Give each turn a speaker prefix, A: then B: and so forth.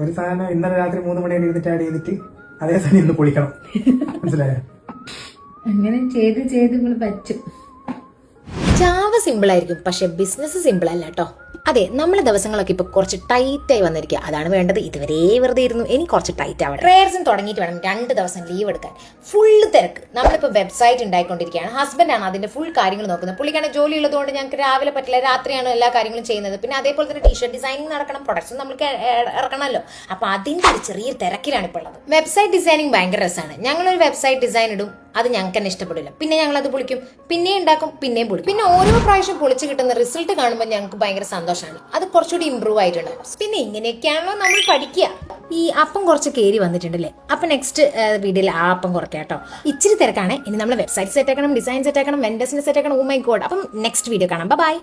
A: ഒരു സാധനം ഇന്നലെ രാത്രി 3 മണി വരെ ഇരുന്നിട്ട് ആഡ് ചെയ്തിട്ട് അതേ സാധനം ഇന്ന് പൊളിക്കണം. മനസ്സിലായോ?
B: അങ്ങനെ ചെയ്ത് ചെയ്ത് നമ്മൾ പറ്റും.
C: ജാവ സിമ്പിൾ ആയിരിക്കും, പക്ഷെ ബിസിനസ് സിമ്പിൾ അല്ല കേട്ടോ. അതെ, നമ്മളെ ദിവസങ്ങളൊക്കെ ഇപ്പൊ കുറച്ച് ടൈറ്റ് ആയി വന്നിരിക്കുക. അതാണ് വേണ്ടത്. ഇതുവരെ വെറുതെ ഇരുന്നു, ഇനി കുറച്ച് ടൈറ്റ് ആവണം. പ്രേയേഴ്സും തുടങ്ങിയിട്ട് വേണം 2 ദിവസം ലീവ് എടുക്കാൻ. ഫുള്ള് തിരക്ക്. നമ്മളിപ്പോ വെബ്സൈറ്റ് ഉണ്ടായിക്കൊണ്ടിരിക്കുകയാണ്. ഹസ്ബൻഡാണ് അതിന്റെ ഫുൾ കാര്യങ്ങൾ നോക്കുന്നത്. പുള്ളിക്കാണ് ജോലി ഉള്ളതുകൊണ്ട് ഞങ്ങൾക്ക് രാവിലെ പറ്റില്ല, രാത്രിയാണ് എല്ലാ കാര്യങ്ങളും ചെയ്യുന്നത്. പിന്നെ അതേപോലെ തന്നെ ടീഷർട്ട് ഡിസൈനിങ് നടക്കണം, പ്രൊഡക്ട്സും നമുക്ക് ഇറക്കണമല്ലോ. അപ്പൊ അതിന്റെ ഒരു ചെറിയ തിരക്കിലാണ് ഇപ്പോൾ ഉള്ളത്. വെബ്സൈറ്റ് ഡിസൈനിങ് ഭയങ്കര രസമാണ്. ഞങ്ങളൊരു വെബ്സൈറ്റ് ഡിസൈൻ ഇടും, അത് ഞങ്ങൾക്ക് തന്നെ ഇഷ്ടപ്പെടില്ല. പിന്നെ ഞങ്ങൾ അത് പൊളിക്കും, പിന്നെയും ഉണ്ടാക്കും, പിന്നെയും പൊളിക്കും. പിന്നെ ഓരോ പ്രാവശ്യം പൊളിച്ച് കിട്ടുന്ന റിസൾട്ട് കാണുമ്പോൾ ഞങ്ങൾക്ക് ഭയങ്കര സന്തോഷമാണ്. അത് കുറച്ചുകൂടി ഇമ്പ്രൂവ് ആയിട്ടുണ്ട്. പിന്നെ ഇങ്ങനെയൊക്കെയാണല്ലോ നമ്മൾ പഠിക്കുക. ഈ അപ്പം കുറച്ച് കയറി വന്നിട്ടുണ്ടല്ലേ. അപ്പൊ നെക്സ്റ്റ് വീഡിയോയിൽ ആ അപ്പം കുറയ്ക്കാം കേട്ടോ. ഇച്ചിരി തിരക്കാണ്. ഇനി നമ്മൾ വെബ്സൈറ്റ് സെറ്റ് ആക്കണം, ഡിസൈൻ സെറ്റ് ആക്കണം, വെൻഡേഴ്സിനെ സെറ്റ് ആക്കണം. Oh my God. അപ്പം നെക്സ്റ്റ് വീഡിയോ കാണാം. ബൈ.